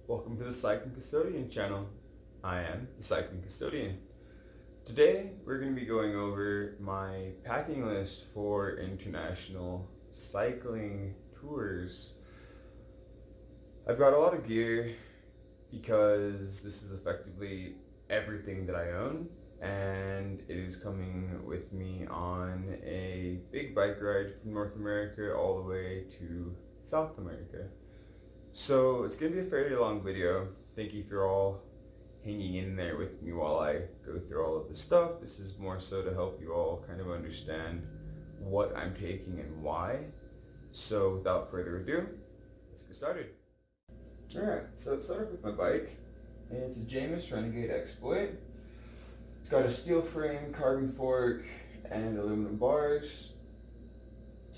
Welcome to the Cycling Custodian channel. I am the Cycling Custodian. Today we're going to be going over my packing list for international cycling tours. I've got a lot of gear because this is effectively everything that I own, and it is coming with me on a big bike ride from North America all the way to South America. So it's going to be a fairly long video. Thank you for all hanging in there with me while I go through all of the stuff. This is more so to help you all kind of understand what I'm taking and why. So without further ado, let's get started. Alright, so let's start off with my bike. And it's a Jamis Renegade Exploit. It's got a steel frame, carbon fork, and aluminum bars.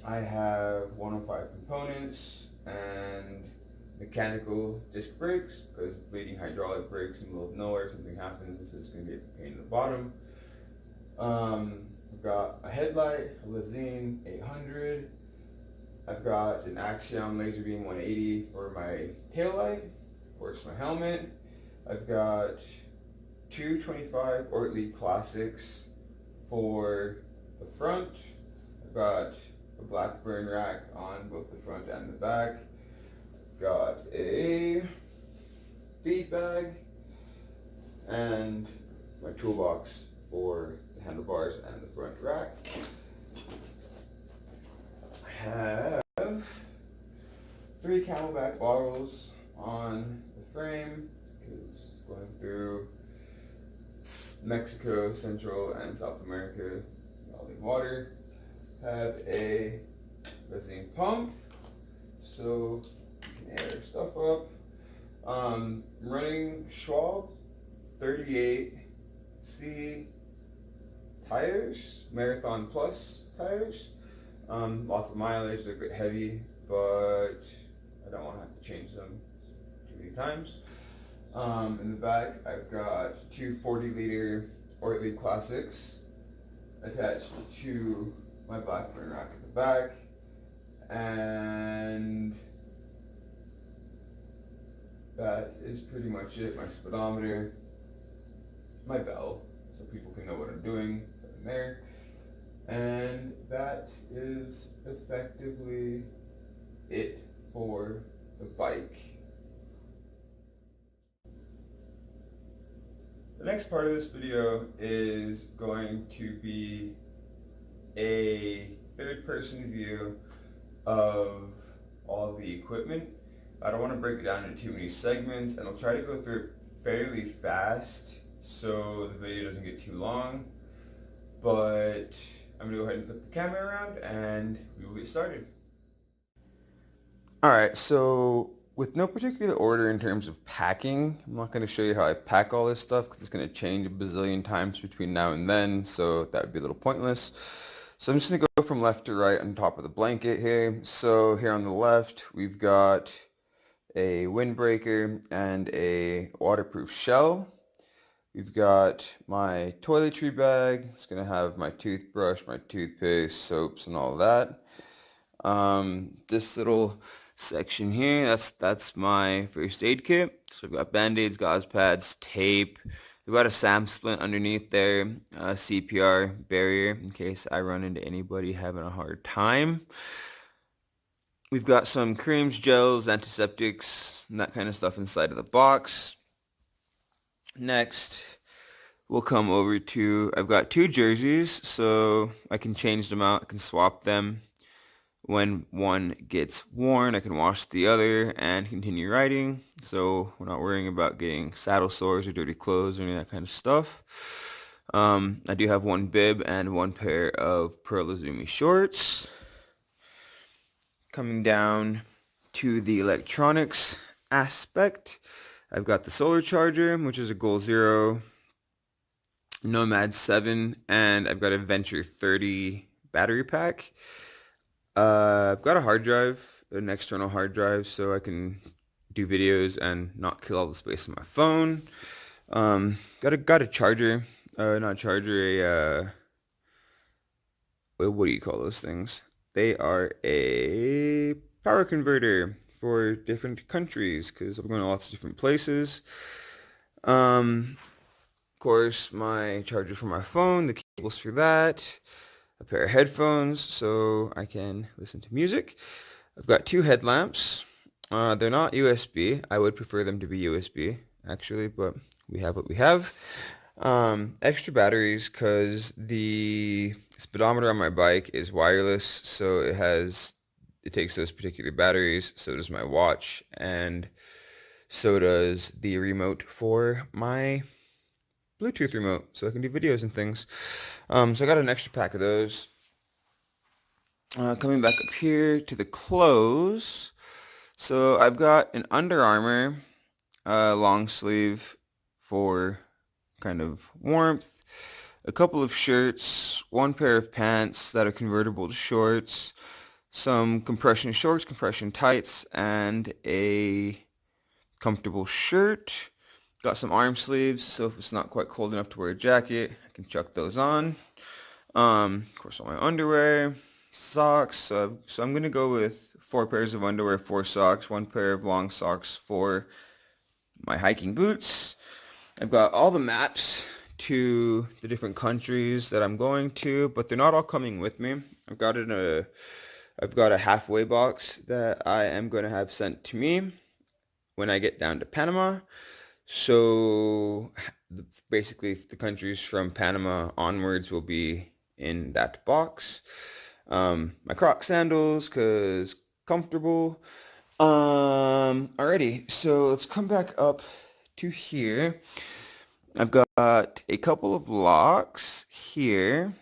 I have 105 components and mechanical disc brakes, because bleeding hydraulic brakes in the middle of nowhere, something happens, it's going to be a pain in the bottom. I've got a headlight, a Lazine 800. I've got an Axiom laser beam 180 for my tail light, of course my helmet. I've got two 25 Ortlieb Classics for the front. I've got a black burn rack on both the front and the back. Got a feed bag and my toolbox for the handlebars and the front rack. I have 3 Camelback bottles on the frame because going through Mexico, Central, and South America, I'll need water. Have a resin pump so you can air stuff up. Running Schwalbe 38C tires, Marathon Plus tires. Lots of mileage, they're a bit heavy, but I don't want to have to change them too many times. In the back, I've got two 40-liter Ortlieb Classics attached to my Blackburn rack at the back, and that is pretty much it. My speedometer, my bell, so people can know what I'm doing, put in there, and that is effectively it for the bike. The next part of this video is going to be a third-person view of all of the equipment. I don't want to break it down into too many segments, and I'll try to go through it fairly fast so the video doesn't get too long, but I'm going to go ahead and flip the camera around and we will get started. Alright, so with no particular order in terms of packing, I'm not going to show you how I pack all this stuff because it's going to change a bazillion times between now and then, so that would be a little pointless. So I'm just going to go from left to right on top of the blanket here. So here on the left, we've got a windbreaker and a waterproof shell. We've got my toiletry bag. It's going to have my toothbrush, my toothpaste, soaps, and all that. This little section here, that's my first aid kit. So we've got band-aids, gauze pads, tape. We've got a SAM splint underneath there, CPR barrier in case I run into anybody having a hard time. We've got some creams, gels, antiseptics, and that kind of stuff inside of the box. Next, we'll come over to, I've got 2 jerseys, so I can change them out, I can swap them. When one gets worn, I can wash the other and continue riding, so we're not worrying about getting saddle sores or dirty clothes or any of that kind of stuff. I do have 1 bib and 1 pair of Pearl Izumi shorts. Coming down to the electronics aspect, I've got the solar charger, which is a Goal Zero Nomad 7, and I've got a Venture 30 battery pack. I've got a hard drive, an external hard drive, so I can do videos and not kill all the space on my phone. Got a charger, not charger, what do you call those things? They are a power converter for different countries because I'm going to lots of different places. Of course, my charger for my phone, the cables for that, a pair of headphones so I can listen to music. I've got two headlamps. They're not USB. I would prefer them to be USB, actually, but we have what we have. Extra batteries because the speedometer on my bike is wireless, so it takes those particular batteries. So does my watch, and so does the remote for my Bluetooth remote, so I can do videos and things. So I got an extra pack of those. Coming back up here to the clothes. So I've got an Under Armour long sleeve for kind of warmth, a couple of shirts, one pair of pants that are convertible to shorts, some compression shorts, compression tights, and a comfortable shirt. Got some arm sleeves, so if it's not quite cold enough to wear a jacket, I can chuck those on. Of course, all my underwear, socks. So I'm going to go with 4 pairs of underwear, 4 socks, 1 pair of long socks for my hiking boots. I've got all the maps to the different countries that I'm going to, but they're not all coming with me. I've got a halfway box that I am going to have sent to me when I get down to Panama. So basically the countries from Panama onwards will be in that box. My Croc sandals, cause comfortable. Alrighty, so let's come back up to here. I've got a couple of locks here,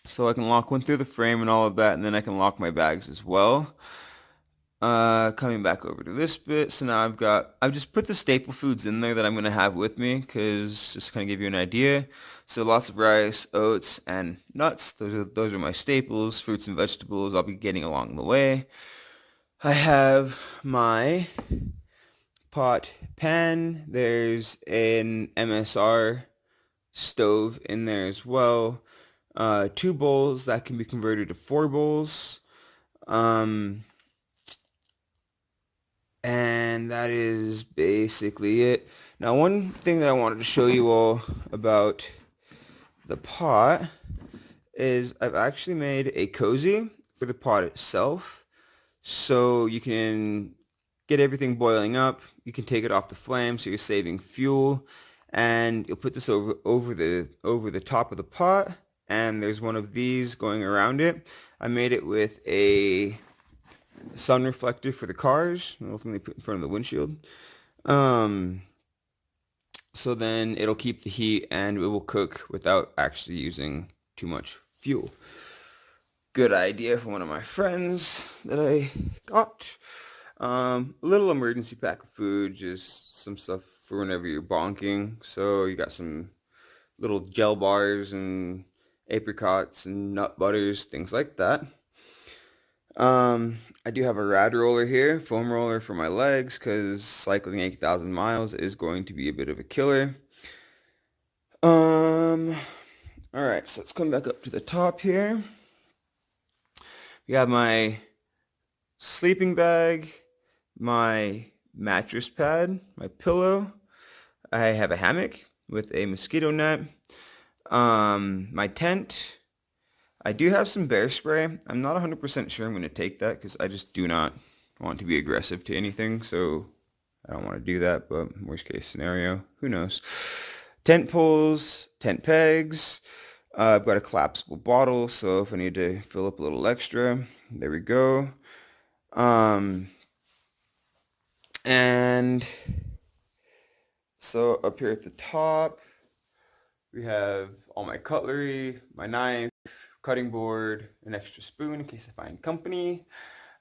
so I can lock one through the frame and all of that, and then I can lock my bags as well. Coming back over to this bit, so now I've just put the staple foods in there that I'm going to have with me, because just to kind of give you an idea. So lots of rice, oats, and nuts. Those are my staples. Fruits and vegetables I'll be getting along the way. I have my pot pan. There's an MSR stove in there as well. 2 bowls that can be converted to 4 bowls. And that is basically it. Now, one thing that I wanted to show you all about the pot is I've actually made a cozy for the pot itself. So you can get everything boiling up. You can take it off the flame, so you're saving fuel. And you'll put this over the top of the pot. And there's one of these going around it. I made it with a sun reflector for the cars, ultimately put in front of the windshield. So then it'll keep the heat and it will cook without actually using too much fuel. Good idea for one of my friends that I got. A little emergency pack of food, just some stuff for whenever you're bonking. So you got some little gel bars and apricots and nut butters, things like that. I do have a rad roller here, foam roller for my legs, because cycling 8,000 miles is going to be a bit of a killer. Alright, so let's come back up to the top here. We have my sleeping bag, my mattress pad, my pillow. I have a hammock with a mosquito net. My tent. I do have some bear spray. I'm not 100% sure I'm going to take that because I just do not want to be aggressive to anything, so I don't want to do that, but worst case scenario, who knows. Tent poles, tent pegs. I've got a collapsible bottle, so if I need to fill up a little extra, there we go. And so up here at the top, we have all my cutlery, my knife, cutting board, an extra spoon in case I find company,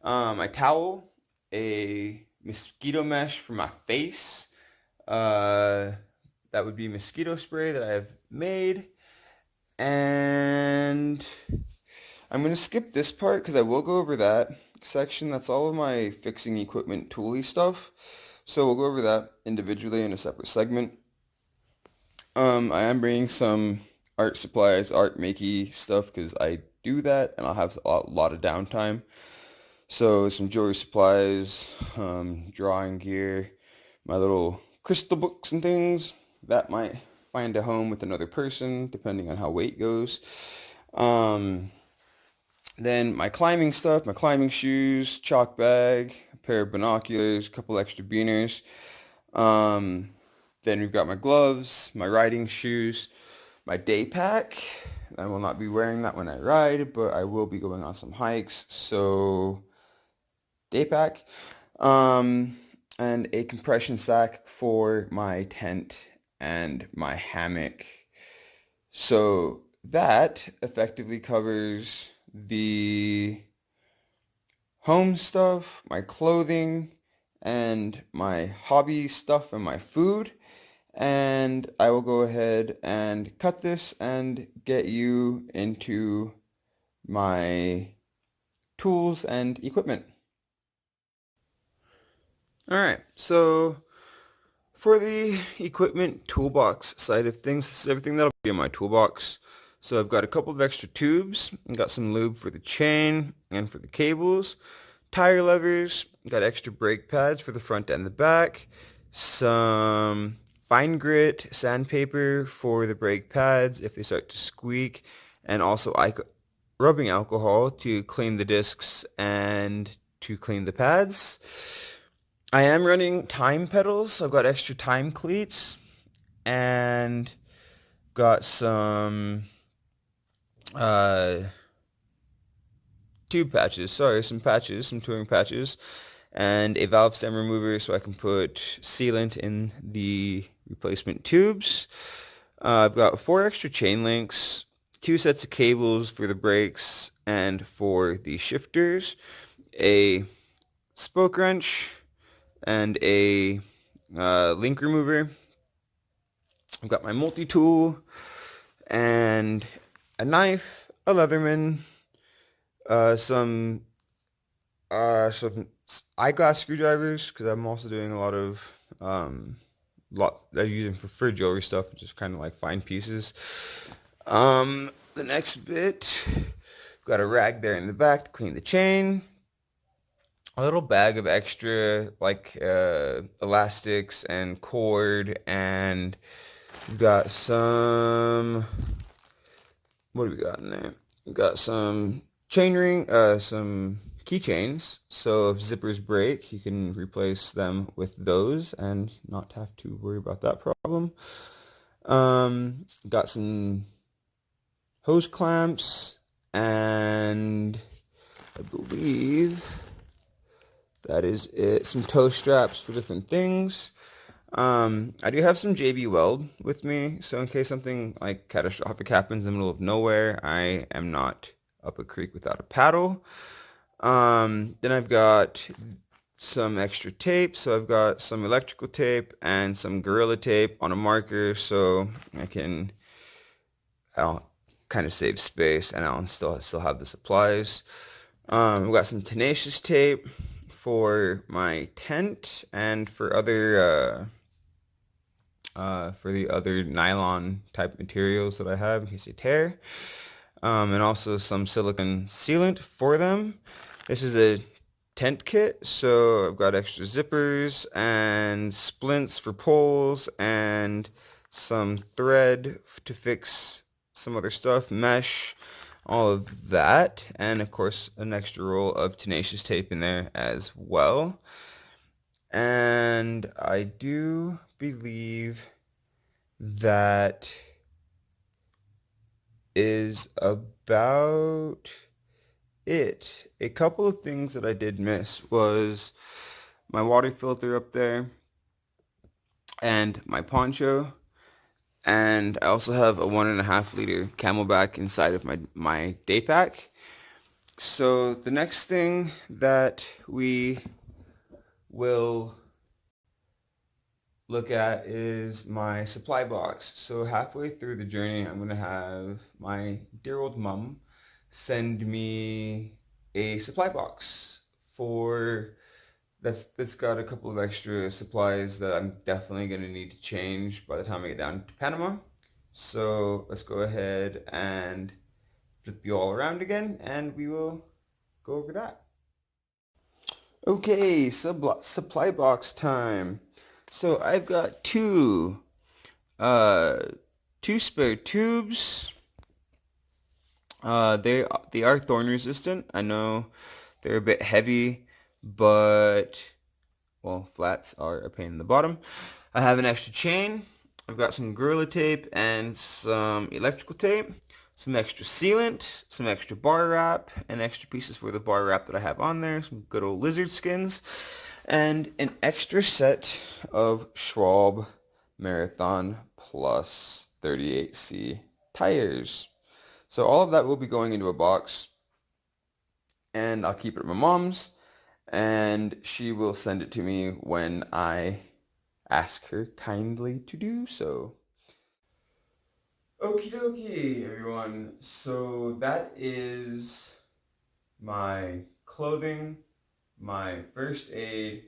my towel, a mosquito mesh for my face, that would be mosquito spray that I've made, and I'm going to skip this part because I will go over that section. That's all of my fixing equipment tooly stuff, so we'll go over that individually in a separate segment. I am bringing some art supplies, art makey stuff, because I do that and I'll have a lot of downtime. So some jewelry supplies, drawing gear, my little crystal books and things that might find a home with another person depending on how weight goes. Um, then my climbing stuff, my climbing shoes, chalk bag, a pair of binoculars, a couple extra beaners. Um, then we've got my gloves, my riding shoes, my day pack. I will not be wearing that when I ride, but I will be going on some hikes. So day pack, um, and a compression sack for my tent and my hammock. So that effectively covers the home stuff, my clothing, and my hobby stuff and my food. And I will go ahead and cut this and get you into my tools and equipment. Alright, so for the equipment toolbox side of things, this is everything that'll be in my toolbox. So I've got a couple of extra tubes, I've got some lube for the chain and for the cables, tire levers, got extra brake pads for the front and the back, some fine grit sandpaper for the brake pads if they start to squeak, and also rubbing alcohol to clean the discs and to clean the pads. I am running time pedals, so I've got extra time cleats and got some tube patches, some patches, some touring patches, and a valve stem remover so I can put sealant in the replacement tubes. I've got 4 extra chain links, 2 sets of cables for the brakes and for the shifters, a spoke wrench, and a link remover. I've got my multi-tool and a knife, a Leatherman, some eyeglass screwdrivers because I'm also doing a lot of I'm using for jewelry stuff, just kind of like fine pieces. The next bit, got a rag there in the back to clean the chain. A little bag of extra like elastics and cord, and we've got some, what do we got in there? We've got some some keychains, so if zippers break you can replace them with those and not have to worry about that problem. Got some hose clamps, and I believe that is it. Some toe straps for different things. I do have some JB Weld with me, so in case something like catastrophic happens in the middle of nowhere, I am not up a creek without a paddle. Then I've got some extra tape, so I've got some electrical tape and some Gorilla tape on a marker, so I'll kind of save space and I'll still have the supplies. I've got some tenacious tape for my tent and for the other nylon type materials that I have in case they tear, and also some silicone sealant for them. This is a tent kit, so I've got extra zippers and splints for poles and some thread to fix some other stuff, mesh, all of that, and of course an extra roll of tenacious tape in there as well. And I do believe that is about it. A couple of things that I did miss was my water filter up there and my poncho, and I also have a 1.5 liter Camelback inside of my day pack. So the next thing that we will look at is my supply box. So halfway through the journey, I'm going to have my dear old mom send me a supply box that's got a couple of extra supplies that I'm definitely going to need to change by the time I get down to Panama. So let's go ahead and flip you all around again and we will go over that. Okay, supply box time. So I've got uh, two spare tubes. They are thorn resistant. I know they're a bit heavy, but well, flats are a pain in the bottom. I have an extra chain. I've got some Gorilla Tape and some electrical tape, some extra sealant, some extra bar wrap, and extra pieces for the bar wrap that I have on there, some good old lizard skins, and an extra set of Schwalbe Marathon Plus 38C tires. So all of that will be going into a box, and I'll keep it at my mom's, and she will send it to me when I ask her kindly to do so. Okie dokie, everyone. So that is my clothing, my first aid,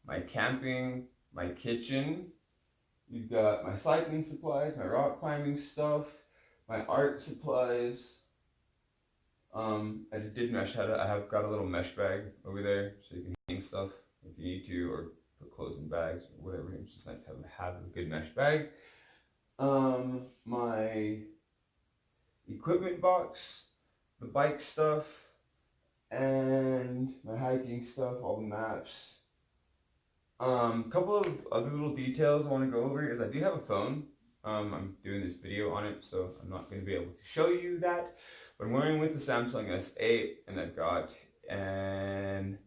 my camping, my kitchen. You've got my cycling supplies, my rock climbing stuff, my art supplies. I did mesh. I have got a little mesh bag over there, so you can hang stuff if you need to, or put clothes in bags or whatever. It's just nice to have a good mesh bag. My equipment box, the bike stuff, and my hiking stuff, all the maps. Couple of other little details I want to go over is I do have a phone. I'm doing this video on it, so I'm not going to be able to show you that. But I'm wearing with the Samsung S8, and I've got an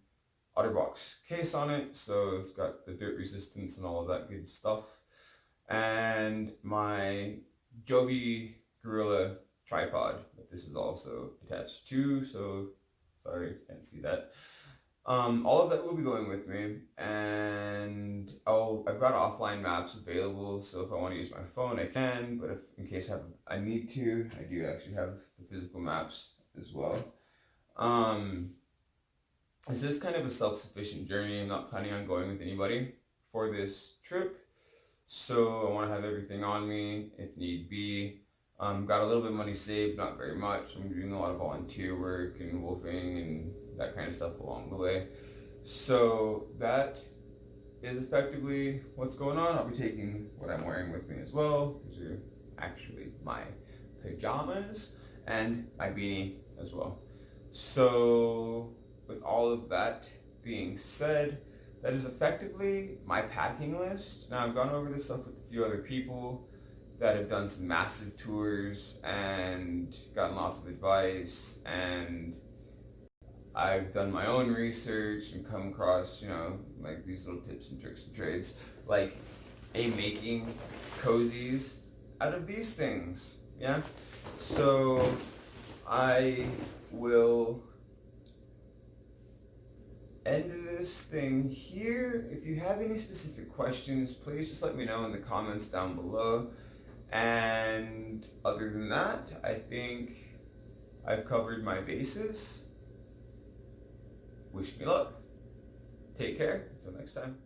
OtterBox case on it, so it's got the dirt resistance and all of that good stuff. And my Joby Gorilla tripod that this is also attached to, so sorry, can't see that. All of that will be going with me, and I've got offline maps available, so if I want to use my phone I can, but if in case I need to, I do actually have the physical maps as well. This is kind of a self-sufficient journey. I'm not planning on going with anybody for this trip, so I want to have everything on me if need be. Got a little bit of money saved, not very much. I'm doing a lot of volunteer work and wolfing and that kind of stuff along the way. So that is effectively what's going on. I'll be taking what I'm wearing with me as well. These are actually my pajamas and my beanie as well. So with all of that being said, that is effectively my packing list. Now I've gone over this stuff with a few other people that have done some massive tours and gotten lots of advice, and I've done my own research and come across, like these little tips and tricks and trades, like making cozies out of these things, yeah? So I will end this thing here. If you have any specific questions, please just let me know in the comments down below. And other than that, I think I've covered my bases. Wish me luck. Take care. Until next time.